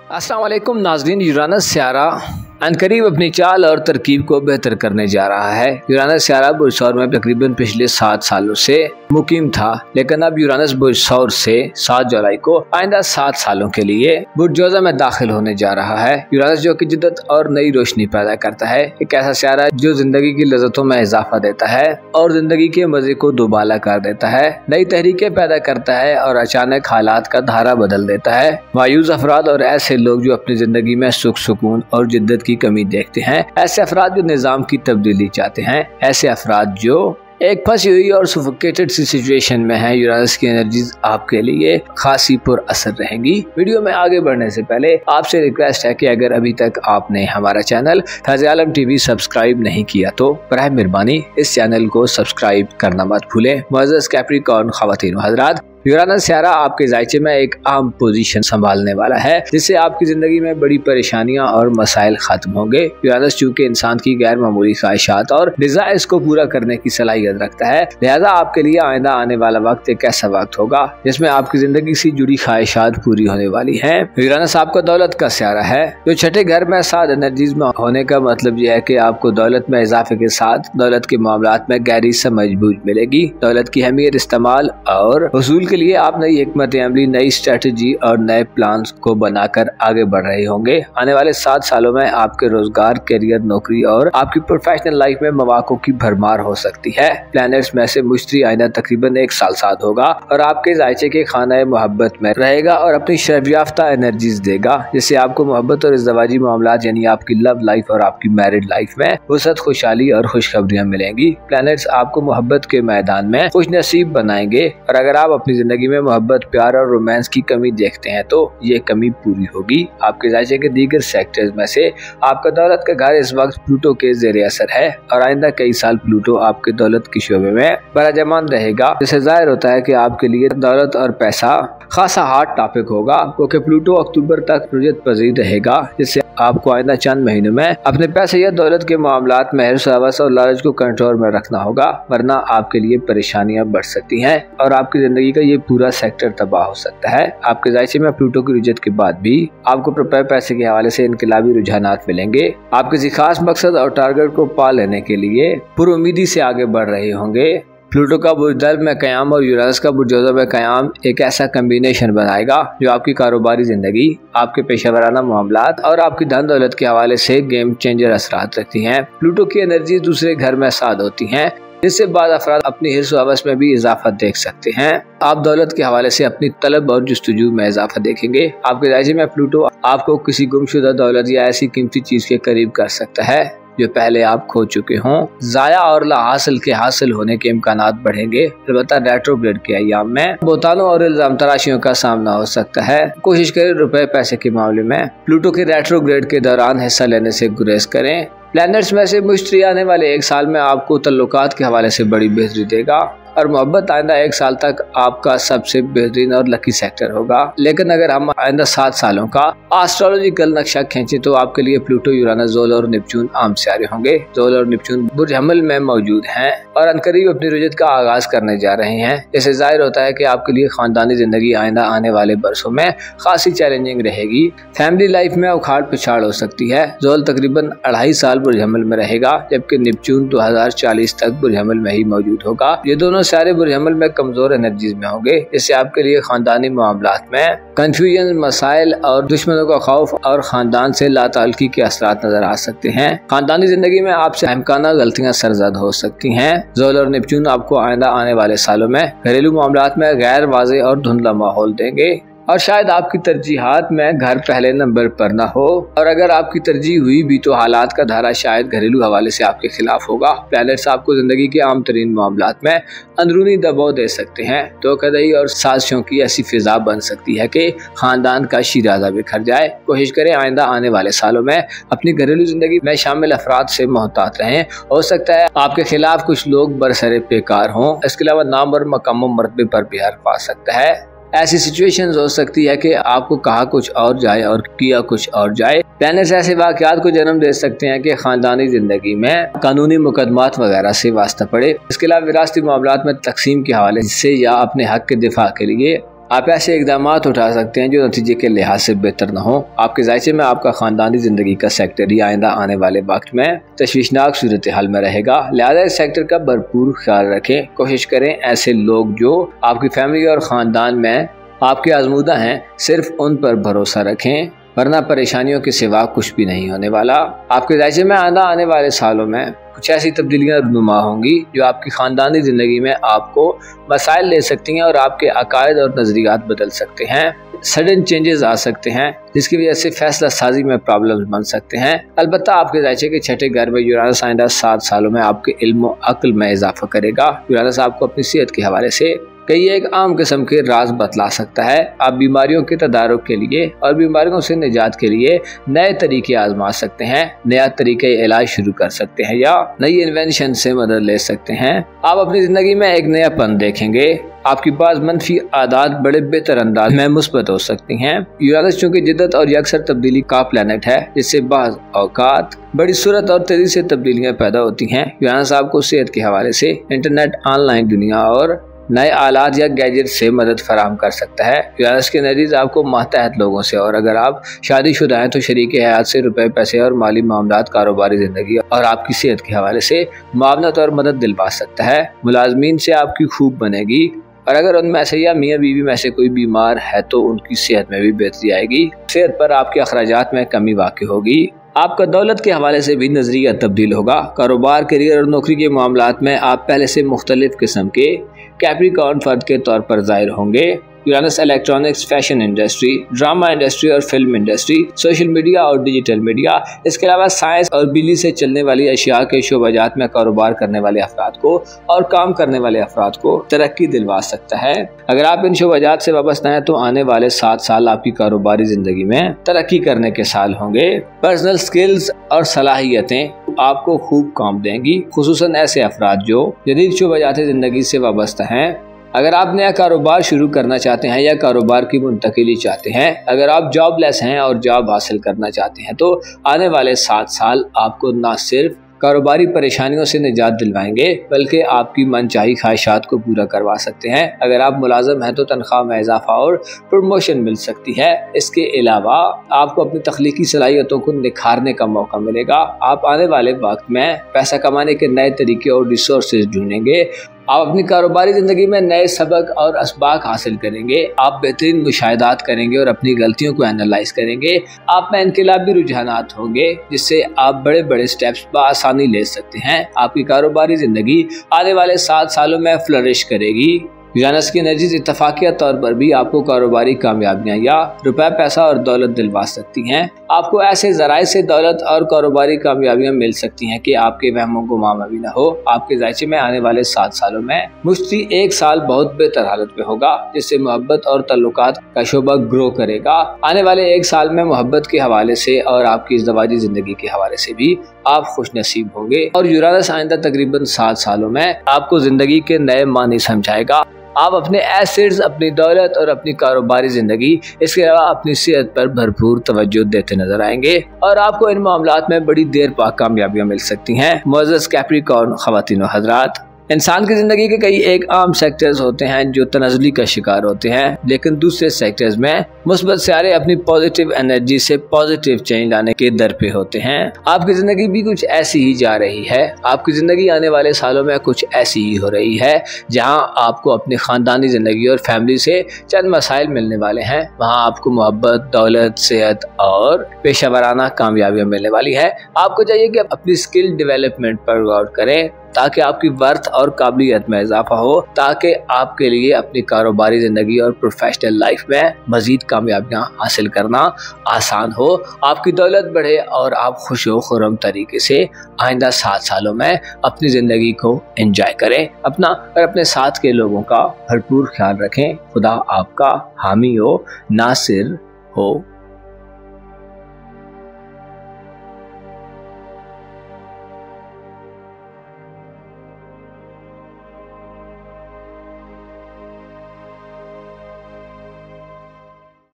अस्सलाम वालेकुम नाज़रीन, यूरानस सियारा अनकरीब अपनी चाल और तरकीब को बेहतर करने जा रहा है। यूरानस सियारा बुर्ज सौर में तकरीबन पिछले 7 सालों से मुकीम था, लेकिन अब यूरानस बुर्ज सौर से 7 जुलाई को आइंदा 7 सालों के लिए बुर्ज जोज़ा में दाखिल होने जा रहा है। यूरानस जो कि जिद्दत और नई रोशनी पैदा करता है, एक ऐसा सियारा जो जिंदगी की लज़्ज़तों में इजाफा देता है और जिंदगी के मजे को दोबाला कर देता है, नई तहरीकें पैदा करता है और अचानक हालात का धारा बदल देता है। मायूस अफराद और ऐसे लोग जो अपनी जिंदगी में सुख सुकून और जिद्दत की कमी देखते हैं, ऐसे अफराद जो निजाम की तब्दीली चाहते हैं, ऐसे अफराद जो एक फंसी हुई और सुफोकेटेड सी सिचुएशन में है, यूरानस की एनर्जीज आपके लिए खासी पुर असर रहेंगी। वीडियो में आगे बढ़ने से पहले आपसे रिक्वेस्ट है कि अगर अभी तक आपने हमारा चैनल फैज़ आलम टीवी सब्सक्राइब नहीं किया तो बराह मेहरबानी इस चैनल को सब्सक्राइब करना मत भूलें। मुअज़्ज़ज़ कैप्रिकॉर्न ख़वातीन व हज़रात, यूरानस सियारा आपके ज़ायचे में एक अहम पोजीशन संभालने वाला है, जिससे आपकी ज़िंदगी में बड़ी परेशानियां और मसाइल खत्म होंगे। यूरानस चूँकि इंसान की गैर मामूली ख्वाहिशात और डिज़ायर्स को पूरा करने की सलाहियत रखता है, लिहाजा आपके लिए आइंदा आने वाला वक्त एक ऐसा वक्त होगा जिसमें आपकी ज़िंदगी से जुड़ी ख्वाहिशात पूरी होने वाली हैं। यूरानस आपका दौलत का सियारा है, जो छठे घर में 7 एनर्जीज में होने का मतलब यह है कि आपको दौलत में इजाफे के साथ दौलत के मामलात में गहरी समझ बूझ मिलेगी। दौलत की अहमियत, इस्तेमाल और वसूल के लिए आप नई हिकमत अमली, नई स्ट्रेटजी और नए प्लान्स को बनाकर आगे बढ़ रहे होंगे। आने वाले 7 सालों में आपके रोजगार, करियर, नौकरी और आपकी प्रोफेशनल लाइफ में मौक़ों की भरमार हो सकती है। प्लैनेट्स में से मुश्तरी आइंदा तकरीबन 1 साल साथ होगा और आपके ज़ायचे के खाना मोहब्बत में रहेगा और अपनी शर्फयाफ्ता एनर्जीज देगा, जिससे आपको मोहब्बत और इज़्ज़वाजी मामलात यानी आपकी लव लाइफ और आपकी मैरिड लाइफ में वसअत, खुशहाली और खुशखबरियाँ मिलेंगी। प्लैनेट्स आपको मोहब्बत के मैदान में खुश नसीब बनाएंगे और अगर आप अपनी जिंदगी में मोहब्बत, प्यार और रोमांस की कमी देखते हैं तो ये कमी पूरी होगी। आपके ज़ायचे के दीगर सेक्टर्स में से आपका दौलत का घर इस वक्त प्लूटो के ज़ेरे असर है और आइंदा कई साल प्लूटो आपके दौलत के शोबे में बराजमान रहेगा, जिससे जाहिर होता है कि आपके लिए दौलत और पैसा खासा हार्ड टॉपिक होगा, क्योंकि प्लूटो अक्टूबर तक रुजत पजीर रहेगा, जिससे आपको आइंदा चंद महीनों में अपने पैसे या दौलत के मामलात में हिर्स, हवस और लालच को कंट्रोल में रखना होगा, वरना आपके लिए परेशानियां बढ़ सकती हैं और आपकी जिंदगी का ये पूरा सेक्टर तबाह हो सकता है। आपके ज़ायचे में प्लूटो की रुजत के बाद भी आपको रुपए पैसे के हवाले से इनकलाबी रुझानात मिलेंगे। आप किसी खास मकसद और टारगेट को पा लेने के लिए पुरुमीदी से आगे बढ़ रहे होंगे। प्लूटो का बुर्ज दर में क़याम और यूरानस का बुर्ज जोज़ा में क़याम एक ऐसा कम्बिनेशन बनाएगा जो आपकी कारोबारी ज़िंदगी, आपके पेशेवराना मामलात और आपकी धन दौलत के हवाले से गेम चेंजर असरात रखती हैं। प्लूटो की एनर्जी दूसरे घर में साथ होती हैं, जिससे बाद अफराद अपनी हिर्स व हवस में भी इजाफा देख सकते हैं। आप दौलत के हवाले से अपनी तलब और जुस्तजू में इजाफा देखेंगे। आपके ज़ायचे में प्लूटो आपको किसी गुमशुदा दौलत या ऐसी कीमती चीज़ के करीब कर सकता है जो पहले आप खो चुके हों। ज़ाया और ला हासिल के हासिल होने के इम्कानात बढ़ेंगे। अलबत्ता रेट्रोग्रेड के अय्याम में बोतानों और इल्जाम तराशियों का सामना हो सकता है। कोशिश करें रुपए पैसे के मामले में प्लूटो के रेट्रोग्रेड के दौरान हिस्सा लेने से गुरेज करें। प्लैनेट्स में से मुश्तरी आने वाले 1 साल में आपको तल्लुकात के हवाले से बड़ी बेहतरी देगा और मोहब्बत आइंदा 1 साल तक आपका सबसे बेहतरीन और लकी सेक्टर होगा। लेकिन अगर हम आइंदा 7 सालों का एस्ट्रोलॉजिकल नक्शा खींचे तो आपके लिए प्लूटो, यूरानस, ज़ोल और नेपच्यून आम सियारे होंगे। ज़ोल और नेपच्यून बुर्ज हमल में मौजूद हैं और अनकरीब अपनी रुजत का आगाज करने जा रहे हैं। इससे जाहिर होता है कि आपके लिए खानदानी जिंदगी आइंदा आने वाले बरसों में खासी चैलेंजिंग रहेगी। फैमिली लाइफ में उखाड़ पिछाड़ हो सकती है। ज़ोल तकरीबन 2.5 साल बुर्ज हमल में रहेगा, जबकि नेपच्यून 2040 तक बुर्ज हमल में ही मौजूद होगा। ये दोनों सारे बुर्ज हमल में कमजोर एनर्जीज में होंगे। इससे आपके लिए खानदानी मामलात में कंफ्यूजन, मसाइल और दुश्मनों का खौफ और खानदान से लाताल्लुकी के असरात नजर आ सकते हैं। खानदानी जिंदगी में आपसे अहमकाना गलतियां सरजद हो सकती हैं। ज़ोल और नेपच्यून आपको आइंदा आने वाले सालों में घरेलू मामलात में गैर वाज़ेह और धुंधला माहौल देंगे और शायद आपकी तरजीहात में घर पहले नंबर पर ना हो और अगर आपकी तरजीह हुई भी तो हालात का धारा शायद घरेलू हवाले से आपके खिलाफ होगा। प्लैनेट्स आपको जिंदगी के आम तरीन मामलात में अंदरूनी दबाव दे सकते हैं। तो कदई और साजिशों की ऐसी फिजा बन सकती है कि खानदान का शिराजा बिखर जाए। कोशिश करें आइंदा आने वाले सालों में अपनी घरेलू जिंदगी में शामिल अफराद से मोहतात रहें। हो सकता है आपके खिलाफ कुछ लोग बरसरे बेकार हों। इसके अलावा नाम और मकाम मरतबे पर भी हर्फ आ सकता है। ऐसी सिचुएशंस हो सकती है कि आपको कहा कुछ और जाए और किया कुछ और जाए। प्लैनेट्स ऐसे वाक़यात को जन्म दे सकते हैं कि खानदानी जिंदगी में कानूनी मुकदमात वगैरह से वास्ता पड़े। इसके अलावा विरासती मामलात में तकसीम के हवाले से या अपने हक के दिफा के लिए आप ऐसे इकदाम उठा सकते हैं जो नतीजे के लिहाज से बेहतर न हो। आपके जायचे में आपका खानदानी जिंदगी का सेक्टर ही आइंदा आने वाले वक्त में तशवीशनाक सूरत हाल में रहेगा, लिहाजा इस सेक्टर का भरपूर ख्याल रखें। कोशिश करें ऐसे लोग जो आपकी फैमिली और खानदान में आपके आजमूदा हैं सिर्फ उन पर भरोसा रखें, वरना परेशानियों के सिवा कुछ भी नहीं होने वाला। आपके जायचे में आने वाले सालों में कुछ ऐसी तब्दीलियां रुनुमा होंगी जो आपकी खानदानी जिंदगी में आपको मसाइल ले सकती हैं और आपके अकायद और नजरियात बदल सकते हैं। सडन चेंजेस आ सकते हैं जिसकी वजह से फैसला साजी में प्रॉब्लम्स बन सकते हैं। अलबत्ता आपके जायचे के छठे घर में यूरानस आइंदा 7 सालों में आपके इल्म और अक्ल में इजाफा करेगा। यूरानस आपको अपनी सेहत के हवाले से कई एक आम किस्म के राज बतला सकता है। आप बीमारियों के तदारुक के लिए और बीमारियों से निजात के लिए नए तरीके आजमा सकते हैं, नया तरीके इलाज शुरू कर सकते हैं या नई इन्वेंशन से मदद ले सकते हैं। आप अपनी जिंदगी में एक नयापन देखेंगे। आपकी बाज़ मनफी आदात बड़े बेहतर अंदाज में मुस्बत हो सकती हैं। यूरानस चूंकि जिद्दत और यकसर तब्दीली का प्लैनेट है, जिससे बाज़ औकात बड़ी सूरत और तेजी से तब्दीलियां पैदा होती हैं। यूरानस आपको सेहत के हवाले से इंटरनेट, ऑनलाइन दुनिया और नए आलात या गैजेट से मदद फराहम कर सकता है। यूरानस के नतीज आपको मातहत लोगों से और अगर आप शादीशुदा हैं तो शरीक हयात से रुपए पैसे और माली मामलात, कारोबारी जिंदगी और आपकी सेहत के हवाले से मुआवनत और मदद दिलवा सकता है। मुलाजमीन से आपकी खूब बनेगी और अगर उनमें से या मियाँ बीवी में से कोई बीमार है तो उनकी सेहत में भी बेहतरी आएगी। सेहत पर आपके अखराजात में कमी वाक़ई होगी। आपका दौलत के हवाले से भी नजरिया तब्दील होगा। कारोबार, करियर और नौकरी के मामलात में आप पहले से मुख्तलिफ किस्म के कैप्रिकॉर्न फर्द के तौर पर जाहिर होंगे। Uranus electronics, fashion industry, drama industry और फिल्म इंडस्ट्री, सोशल मीडिया और डिजिटल मीडिया, इसके अलावा साइंस और बिजली से चलने वाली अशिया के शोबाजात में कारोबार करने वाले अफराद को और काम करने वाले अफराद को तरक्की दिलवा सकता है। अगर आप इन शोबाजात से वाबस्ता हैं तो आने वाले 7 साल आपकी कारोबारी जिंदगी में तरक्की करने के साल होंगे। पर्सनल स्किल्स और सलाहियतें आपको खूब काम देंगी, खुसूसन ऐसे अफराद जो जदीद शोबाजात जिंदगी से वाबस्ता हैं। अगर आप नया कारोबार शुरू करना चाहते हैं या कारोबार की मुंतकिली चाहते हैं, अगर आप जॉबलेस हैं और जॉब हासिल करना चाहते हैं तो आने वाले 7 साल आपको न सिर्फ कारोबारी परेशानियों से निजात दिलवाएंगे बल्कि आपकी मनचाही ख्वाहिशात को पूरा करवा सकते हैं। अगर आप मुलाजम हैं तो तनख्वाह में इजाफा और प्रमोशन मिल सकती है। इसके अलावा आपको अपनी तख्लीकी सलाहियतों को निखारने का मौका मिलेगा। आप आने वाले वक्त में पैसा कमाने के नए तरीके और रिसोर्सेज ढूंढेंगे। आप अपनी कारोबारी ज़िंदगी में नए सबक और असबाक हासिल करेंगे। आप बेहतरीन मुशाहिदात करेंगे और अपनी गलतियों को एनालाइज करेंगे। आप में इनकलाबी रुझानात होंगे जिससे आप बड़े बड़े स्टेप्स बआसानी ले सकते हैं। आपकी कारोबारी ज़िंदगी आने वाले 7 सालों में फ्लरिश करेगी। यूरानस की एनर्जीज इत्तफाकिया तौर पर भी आपको कारोबारी कामयाबियां या रुपए, पैसा और दौलत दिलवा सकती हैं। आपको ऐसे जराए से दौलत और कारोबारी कामयाबियां मिल सकती हैं कि आपके वहमों गुमा में भी न हो। आपके जायचे में आने वाले 7 सालों में मुश्तरी 1 साल बहुत बेहतर हालत में होगा, जिससे मोहब्बत और तल्लुकात का शोबा ग्रो करेगा। आने वाले 1 साल में मोहब्बत के हवाले से और आपकी इज़्दवाजी जिंदगी के हवाले से भी आप खुश नसीब होंगे और यूरानस आइंदा तकरीबन 7 सालों में आपको जिंदगी के नए मानी समझाएगा। आप अपने एसेट्स, अपनी दौलत और अपनी कारोबारी जिंदगी, इसके अलावा अपनी सेहत पर भरपूर तवज्जो देते नजर आएंगे और आपको इन मामलात में बड़ी देर बाद कामयाबियां मिल सकती हैं। मुअज़्ज़ज़ कैप्रिकॉर्न ख़वातीन व हज़रात, इंसान की ज़िंदगी के कई एक आम सेक्टर्स होते हैं जो तनज़्ज़ुली का शिकार होते हैं, लेकिन दूसरे सेक्टर्स में मुस्बत सितारे अपनी पॉजिटिव एनर्जी से पॉजिटिव चेंज लाने के दर पे होते हैं। आपकी ज़िंदगी भी कुछ ऐसी ही जा रही है। आपकी ज़िंदगी आने वाले सालों में कुछ ऐसी ही हो रही है जहां आपको अपनी ख़ानदानी ज़िंदगी और फैमिली से चंद मसाइल मिलने वाले हैं। वहाँ आपको मोहब्बत, दौलत, सेहत और पेशा वराना कामयाबियाँ मिलने वाली है। आपको चाहिए कि अपनी स्किल डेवलपमेंट पर गौर करें ताकि आपकी वर्थ और काबिलियत में इजाफा हो, ताकि आपके लिए अपनी कारोबारी ज़िंदगी और प्रोफेशनल लाइफ में मज़ीद कामयाबियाँ हासिल करना आसान हो, आपकी दौलत बढ़े और आप खुश व खुर्रम तरीके से आइंदा 7 सालों में अपनी ज़िंदगी को एंजॉय करें। अपना और अपने साथ के लोगों का भरपूर ख्याल रखें। खुदा आपका हामी हो, नासिर हो।